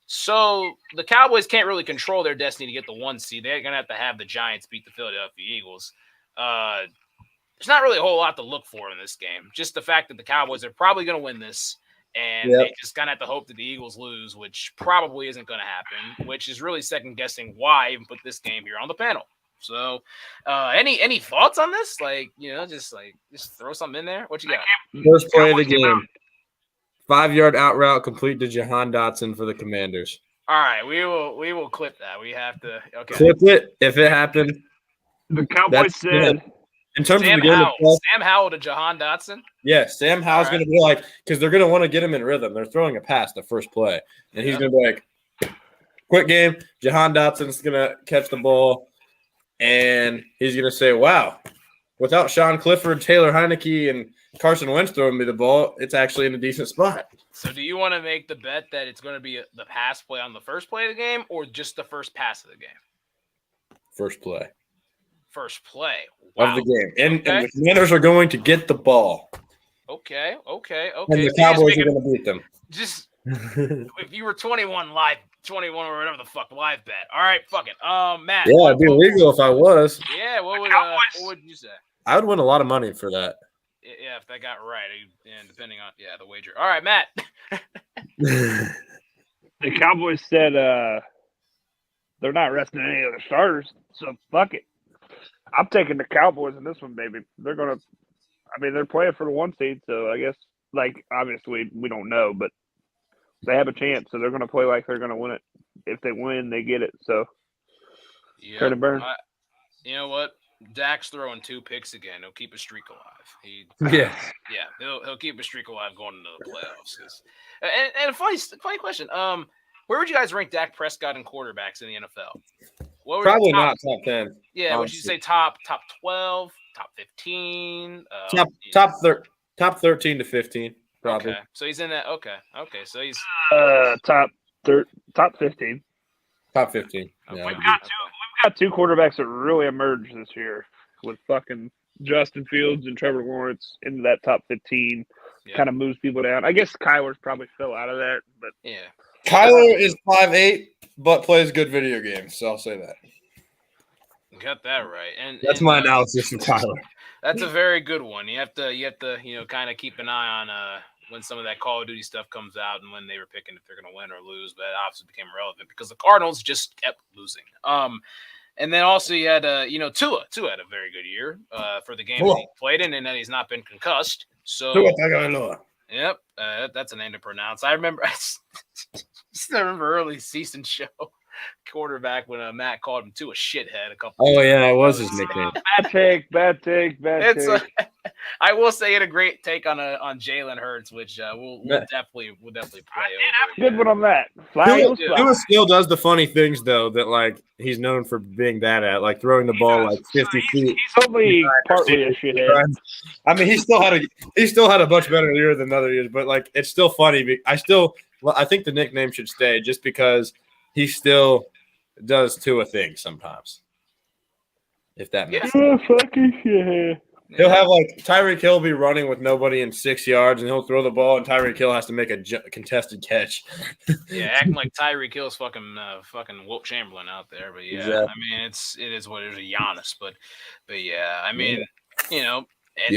So the Cowboys can't really control their destiny to get the 1 seed. They're gonna have to have the Giants beat the Philadelphia Eagles. There's not really a whole lot to look for in this game. Just the fact that the Cowboys are probably going to win this. And they just kind of have to hope that the Eagles lose, which probably isn't going to happen, which is really second-guessing why I even put this game here on the panel. So any thoughts on this? Like, just throw something in there. What you got? First play of the game. 5-yard out route complete to Jahan Dotson for the Commanders. All right, we will clip that. We have to clip it if it happened. The Cowboys said in terms Sam of the game Howell. itself, Sam Howell to Jahan Dotson. Yeah, Sam Howell's going to be like, because they're going to want to get him in rhythm. They're throwing a pass the first play, and he's going to be like, quick game. Jahan Dotson's going to catch the ball, and he's going to say, wow, without Sean Clifford, Taylor Heineke, and Carson Wentz throwing me the ball, it's actually in a decent spot. So do you want to make the bet that it's going to be the pass play on the first play of the game or just the first pass of the game? First play. First play. Wow. Of the game. And the Commanders are going to get the ball. Okay. And the Cowboys are going to beat them. Just if you were 21 or whatever the fuck live bet. All right, fuck it. Matt. Yeah, it'd be illegal if I was. Yeah, what would you say? I would win a lot of money for that. Yeah, if that got right, and depending on the wager. All right, Matt. The Cowboys said they're not resting any of their starters, so fuck it. I'm taking the Cowboys in this one, baby. They're playing for the 1 seed, so I guess, obviously we don't know, but they have a chance, so they're going to play like they're going to win it. If they win, they get it. So, turn and burn. You know what? Dak's throwing 2 picks again. He'll keep a streak alive. He'll keep a streak alive going into the playoffs. And a funny question. Where would you guys rank Dak Prescott and quarterbacks in the NFL? Probably not top 10. Yeah, would you say top 12, top 15? Top 13 to 15, probably. Okay, so he's in that. Okay, so he's top 15. Top 15. Yeah, we've got 2 quarterbacks that really emerged this year with fucking Justin Fields and Trevor Lawrence into that top 15. Yeah. Kind of moves people down. I guess Kyler's probably fell out of that, but yeah. Kyler is 5'8", but plays good video games, so I'll say that. Got that right, and that's my analysis of Kyler. That's a very good one. You have to kind of keep an eye on when some of that Call of Duty stuff comes out and when they were picking if they're going to win or lose. But it obviously became relevant because the Cardinals just kept losing. And then also you had Tua had a very good year for the game that he played in, and then he's not been concussed. So yep, that's a name to pronounce. I remember early season show quarterback when Matt called him to a shithead a couple. Oh yeah, it was his nickname. Bad take. I will say he had a great take on Jalen Hurts, which we'll definitely play over. Good one on that. Tua still does the funny things though that he's known for being bad at, like throwing the ball 50 feet. He's only partly a shithead. I mean, he still had a much better year than other years, but it's still funny. I think the nickname should stay just because he still does Tua things sometimes. If that makes sense. Fucking shit. He'll have Tyreek Hill be running with nobody in 6 yards, and he'll throw the ball, and Tyreek Hill has to make a contested catch. Yeah, acting like Tyreek Hill's fucking Wilt Chamberlain out there. But yeah, exactly. I mean, it is what it is. A Giannis, but yeah, I mean, and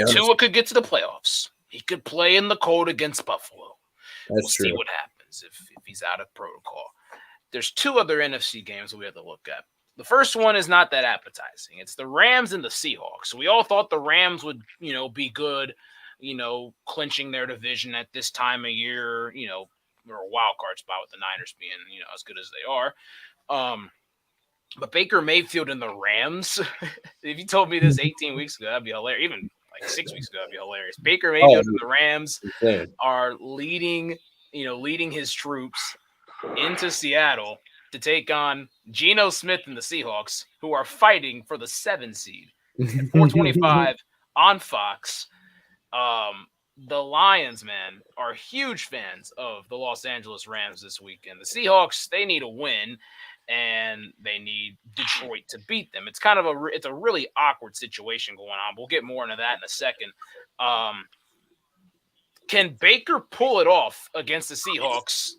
Tua could get to the playoffs. He could play in the cold against Buffalo. We'll see what happens if he's out of protocol. There's 2 other NFC games that we have to look at. The first one is not that appetizing. It's the Rams and the Seahawks. We all thought the Rams would, be good, clinching their division at this time of year, or a wild card spot with the Niners being, as good as they are. But Baker Mayfield and the Rams, if you told me this 18 weeks ago, that'd be hilarious. Even 6 weeks ago, that'd be hilarious. Baker Mayfield and the Rams are leading his troops into Seattle to take on Geno Smith and the Seahawks, who are fighting for the 7 seed at 425 on Fox. The Lions, man, are huge fans of the Los Angeles Rams this weekend. The Seahawks, they need a win, and they need Detroit to beat them. It's kind of it's a really awkward situation going on. We'll get more into that in a second. Can Baker pull it off against the Seahawks?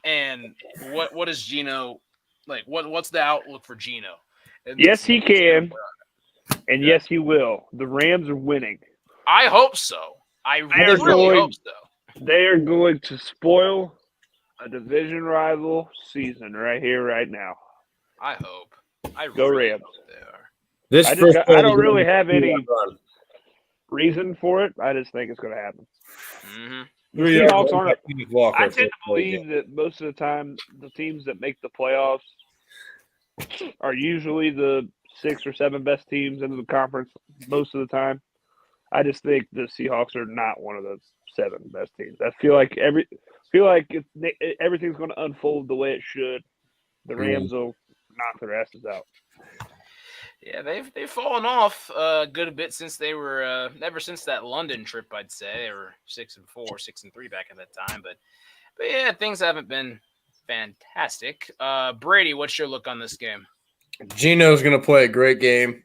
And what is Geno like? What's the outlook for Geno? Yes, he can, and yes, he will. The Rams are winning. I hope so. I really hope so. They are going to spoil a division rival season right here, right now. I hope. I Go really Rams. hope they are. This I first I game don't is really gonna have be a any run. reason for it. I just think it's going to happen. Mm-hmm. The 3 yards Seahawks run by aren't. Kenneth Walker. I tend to for the game. believe that most of the time, the teams that make the playoffs are usually the 6 or 7 best teams in the conference most of the time. I just think the Seahawks are not one of the 7 best teams. I feel like everything's going to unfold the way it should. The Rams will knock their asses out. Yeah, they've fallen off a good bit since they were ever since that London trip. I'd say they were 6-4, 6-3 back at that time. But yeah, things haven't been fantastic. Brady, what's your look on this game? Gino's going to play a great game.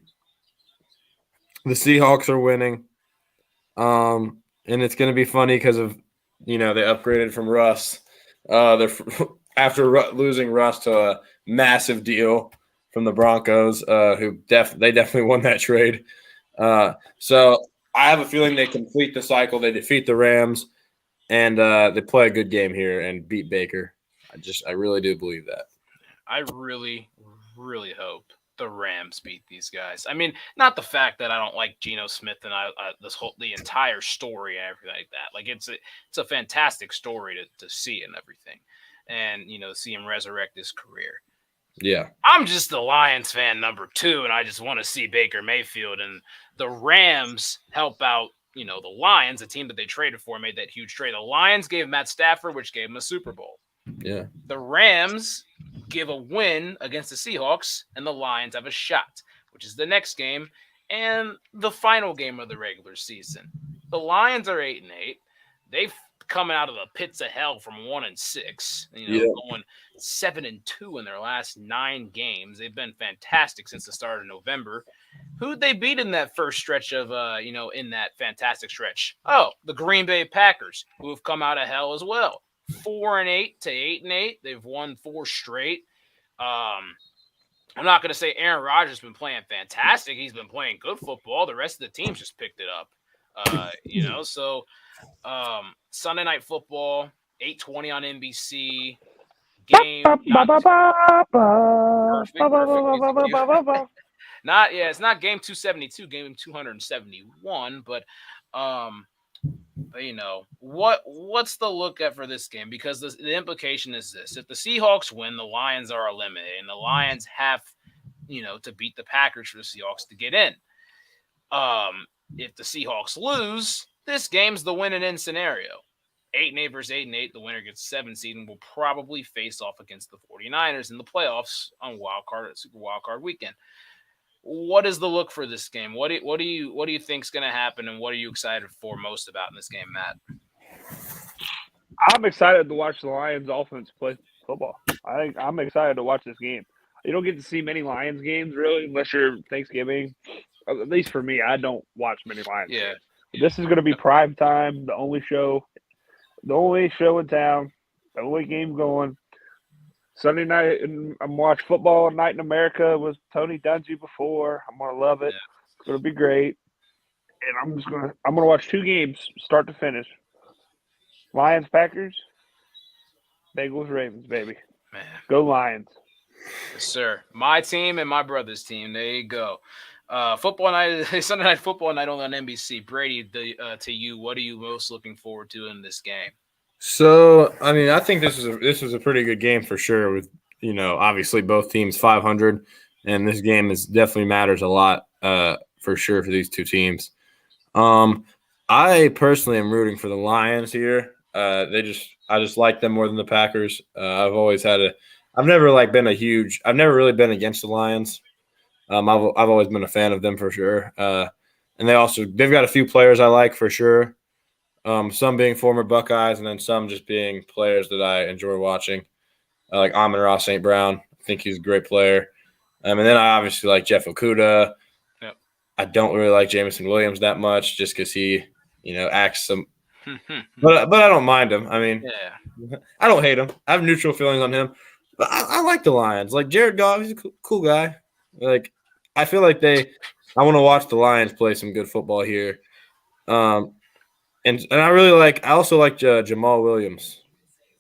The Seahawks are winning. And it's going to be funny because of, they upgraded from Russ. They're after losing Russ to a massive deal from the Broncos, who they definitely won that trade. So I have a feeling they complete the cycle. They defeat the Rams, and they play a good game here and beat Baker. I really do believe that. I really, really hope the Rams beat these guys. I mean, not the fact that I don't like Geno Smith and the entire story and everything like that. Like it's a fantastic story to see and everything, and see him resurrect his career. Yeah, I'm just the Lions fan number 2, and I just want to see Baker Mayfield and the Rams help out. The Lions, the team that they traded for, made that huge trade. The Lions gave Matt Stafford, which gave him a Super Bowl. Yeah. The Rams give a win against the Seahawks, and the Lions have a shot, which is the next game and the final game of the regular season. The Lions are 8-8. They've coming out of the pits of hell from 1-6, going 7-2 in their last 9 games. They've been fantastic since the start of November. Who'd they beat in that first stretch of, in that fantastic stretch? Oh, the Green Bay Packers, who have come out of hell as well. 4-8 to 8-8. They've won 4 straight. I'm not going to say Aaron Rodgers has been playing fantastic. He's been playing good football. The rest of the teams just picked it up. So Sunday Night Football, 8:20 on NBC. Game perfect. It's not game 272, game 271, but what's the look at for this game? Because the implication is this: if the Seahawks win, the Lions are eliminated, and the Lions have, to beat the Packers for the Seahawks to get in. If the Seahawks lose, this game's the win and in scenario. 8-8 versus 8-8, the winner gets 7 seed and will probably face off against the 49ers in the playoffs on Super Wildcard weekend. What is the look for this game? What do you think is going to happen, and what are you excited for most about in this game, Matt? I'm excited to watch the Lions offense play football. I'm excited to watch this game. You don't get to see many Lions games really unless you're Thanksgiving. At least for me, I don't watch many Lions games. This is going to be prime time, the only show in town, the only game going. Sunday night, and I'm watching Football Night in America with Tony Dungy before. I'm gonna love it. It's gonna be great. And I'm gonna watch 2 games, start to finish. Lions, Packers, Bengals, Ravens, baby. Man. Go Lions. Yes, sir. My team and my brother's team. There you go. Football night, Sunday Night Football night only on NBC. Brady, to you, what are you most looking forward to in this game? So, I mean, I think this was a pretty good game for sure. With obviously both teams 500, and this game definitely matters a lot for sure for these 2 teams. I personally am rooting for the Lions here. I just like them more than the Packers. I've never really been against the Lions. I've always been a fan of them for sure. And they've got a few players I like for sure. Some being former Buckeyes, and then some just being players that I enjoy watching, like Amon-Ra St. Brown. I think he's a great player. And then I obviously like Jeff Okudah. Yep. I don't really like Jameson Williams that much, just because he, acts some. but I don't mind him. I mean, I don't hate him. I have neutral feelings on him. But I like the Lions. Like Jared Goff, he's a cool guy. Like I feel like I want to watch the Lions play some good football here. and I also like Jamal Williams.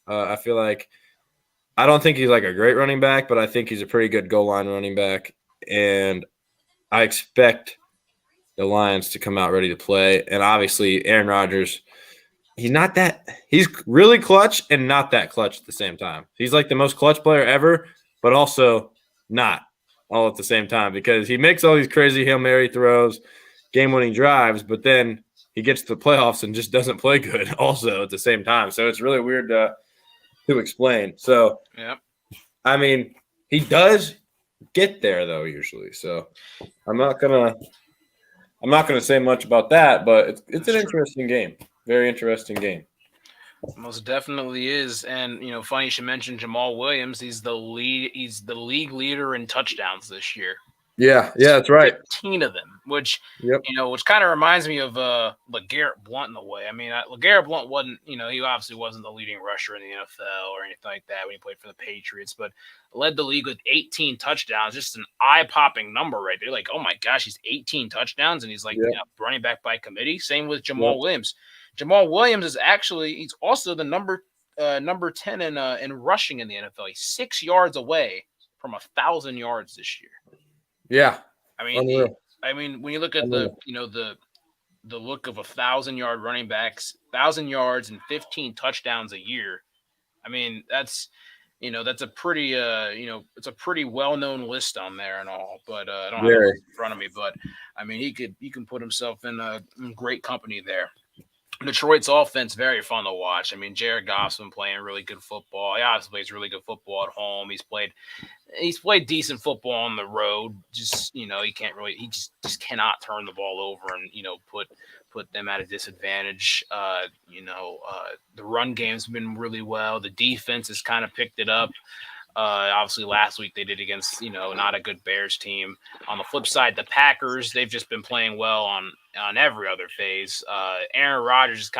I feel like I don't think he's like a great running back, but I think he's a pretty good goal line running back, and I expect the Lions to come out ready to play. And obviously, Aaron Rodgers, he's really clutch and not that clutch at the same time. He's like the most clutch player ever, but also not all at the same time because he makes all these crazy Hail Mary throws, game-winning drives, but then he gets to the playoffs and just doesn't play good also at the same time. So it's really weird to explain. So, Yeah. I mean, he does get there though usually. So I'm not gonna say much about that, but it's an interesting game. Very interesting game. Most definitely is, and funny you should mention Jamal Williams. He's the league leader in touchdowns this year. Yeah, that's right. 15 of them, which Yep. which kind of reminds me of LeGarrette Blount in a way. I mean, LeGarrette Blount wasn't, he obviously wasn't the leading rusher in the NFL or anything like that when he played for the Patriots, but led the league with 18 touchdowns. Just an eye-popping number right there. Like, oh my gosh, he's 18 touchdowns, and he's like running back by committee. Same with Jamal Williams. Jamal Williams he's also the number 10 in rushing in the NFL. He's 6 yards away from 1,000 yards this year. Yeah. I mean, when you look at the look of 1,000-yard running backs, 1,000 yards and 15 touchdowns a year. I mean, that's a pretty it's a pretty well-known list on there and all. But I don't have it in front of me. But I mean, he can put himself in great company there. Detroit's offense very fun to watch. I mean, Jared Goff's been playing really good football. He obviously plays really good football at home. He's played decent football on the road. Just he just cannot turn the ball over and put them at a disadvantage. The run game's been really well. The defense has kind of picked it up. Obviously, last week they did against not a good Bears team. On the flip side, the Packers, they've just been playing well on every other phase. Aaron Rodgers is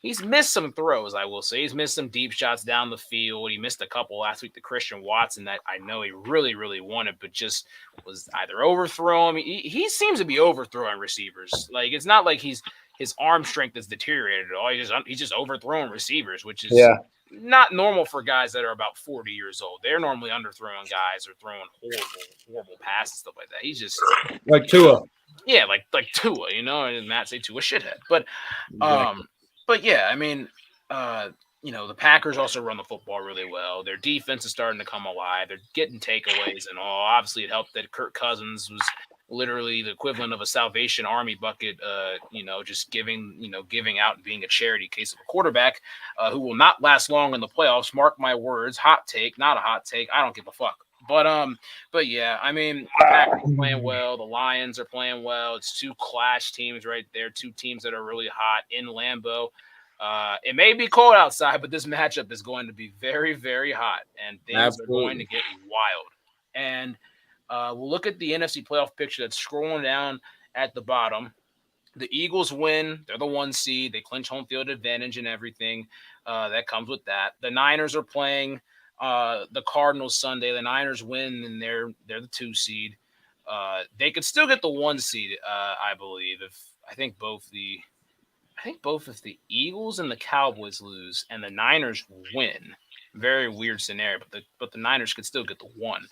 he's missed some throws, I will say. He's missed some deep shots down the field. He missed a couple last week to Christian Watson that I know he really, really wanted, but just was either overthrown. He seems to be overthrowing receivers. Like, it's not like his arm strength is deteriorated at all. He's just overthrowing receivers, which is not normal for guys that are about 40 years old. They're normally underthrowing guys or throwing horrible passes, stuff like that. He's just like Tua. Yeah, like Tua, and Matt say Tua shithead. But but yeah, I mean, the Packers also run the football really well. Their defense is starting to come alive. They're getting takeaways and all. Obviously, it helped that Kirk Cousins was literally the equivalent of a Salvation Army bucket, just giving out and being a charity case of a quarterback who will not last long in the playoffs. Mark my words. Hot take, not a hot take. I don't give a fuck. But yeah, I mean, the Packers are playing well. The Lions are playing well. It's two clash teams right there. Two teams that are really hot in Lambeau. It may be cold outside, but this matchup is going to be very, very hot, and things are going to get wild. And we'll look at the NFC playoff picture that's scrolling down at the bottom. The Eagles win. They're the 1 seed. They clinch home field advantage and everything that comes with that. The Niners are playing the Cardinals Sunday. The Niners win, and they're the 2 seed. They could still get the 1 seed, I believe. I think both if the Eagles and the Cowboys lose and the Niners win, very weird scenario, but the Niners could still get the 1.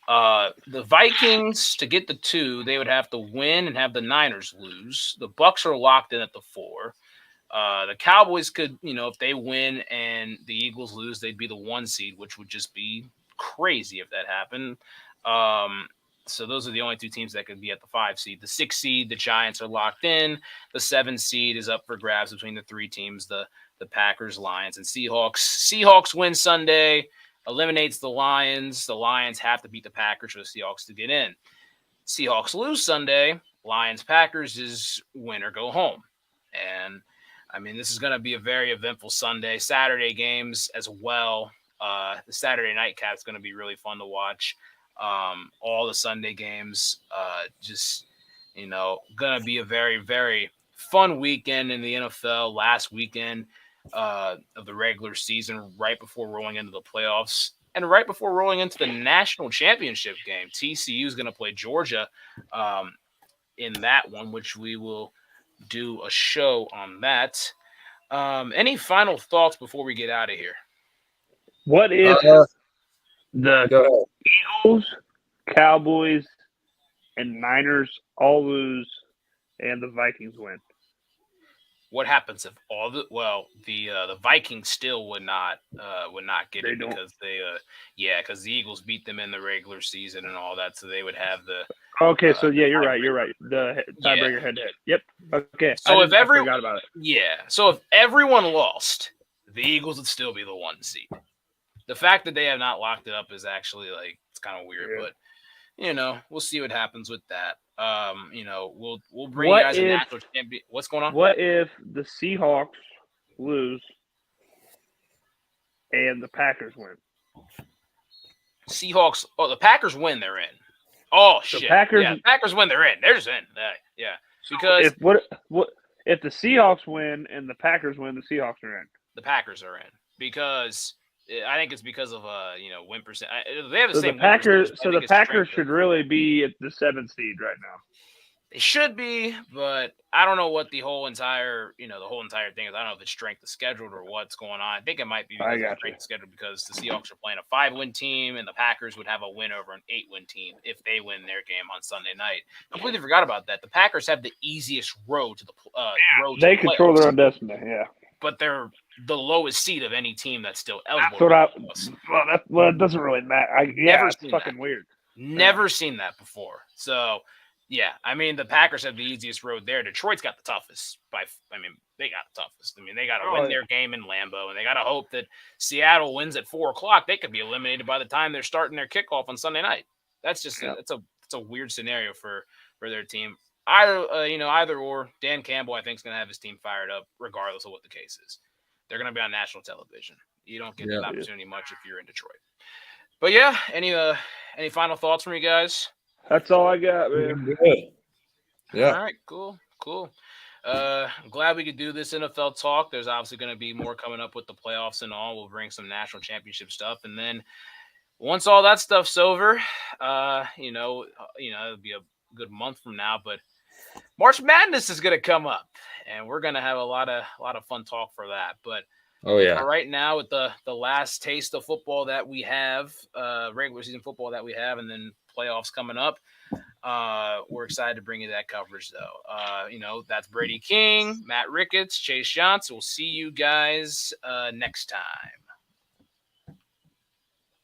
The Vikings, to get the 2, they would have to win and have the Niners lose. The Bucks are locked in at the 4. The Cowboys could, if they win and the Eagles lose, they'd be the 1 seed, which would just be crazy if that happened. So those are the only 2 teams that could be at the 5 seed. The 6 seed, the Giants are locked in. The 7 seed is up for grabs between the 3 teams, the Packers, Lions, and Seahawks. Seahawks win Sunday, eliminates the Lions. The Lions have to beat the Packers for the Seahawks to get in. Seahawks lose Sunday. Lions, Packers is win or go home. And I mean, this is going to be a very eventful Sunday. Saturday games as well. The Saturday night cap is going to be really fun to watch. All the Sunday games, going to be a very, very fun weekend in the NFL. Last weekend of the regular season, right before rolling into the playoffs, and right before rolling into the national championship game. TCU is going to play Georgia in that one, which we will do a show on that. Any final thoughts before we get out of here? What if the Go ahead. Eagles, Cowboys, and Niners all lose and the Vikings win? What happens if the Vikings still would not get They it don't. because because the Eagles beat them in the regular season and all that, so they would have the Okay, so the you're right. tiebreaker. You're right. The Yeah. tiebreaker head-to-head. Yep. Okay. So I forgot about it. So if everyone lost, the Eagles would still be the 1 seed. The fact that they have not locked it up is actually it's kind of weird, Yeah. but we'll see what happens with that. We'll bring What you guys a if- national champion. What's going on? What if the Seahawks lose and the Packers win? Seahawks. Oh, the Packers win. They're in. Oh shit! Packers- yeah, Packers win. They're in. They're just in. Yeah, because If the Seahawks win and the Packers win, the Seahawks are in. the Packers are in because I think it's because of win percent. They have the So same the Packers. win percentage, but I So think the it's Packers strength should of- really be at the 7th seed right now. They should be, but I don't know what the whole entire thing is. I don't know if it's strength of schedule or what's going on. I think it might be because of strength of schedule because the Seahawks are playing a 5-win team and the Packers would have a win over an 8-win team if they win their game on Sunday night. Completely forgot about that. The Packers have the easiest road to the road. They to the control playoffs, their own destiny. Yeah. but they're the lowest seed of any team that's still eligible. That doesn't really matter. It's seen fucking that. weird. Never seen that before. So, yeah, I mean, the Packers have the easiest road there. Detroit's got the toughest. They got the toughest. They got to win their game in Lambeau, and they got to hope that Seattle wins at 4:00. They could be eliminated by the time they're starting their kickoff on Sunday night. That's just it's a weird scenario for their team. Either or. Dan Campbell, I think, is going to have his team fired up, regardless of what the case is. They're going to be on national television. You don't get that opportunity much if you're in Detroit. But yeah, any final thoughts from you guys? That's all I got, man. Good. Yeah. All right, cool. I'm glad we could do this NFL talk. There's obviously going to be more coming up with the playoffs and all. We'll bring some national championship stuff, and then once all that stuff's over, it'll be a good month from now. But March Madness is going to come up, and we're going to have a lot of fun talk for that. But right now, with the last taste of football that we have, regular season football that we have, and then playoffs coming up, we're excited to bring you that coverage, though. That's Brady King, Matt Ricketts, Chase Shantz. We'll see you guys next time.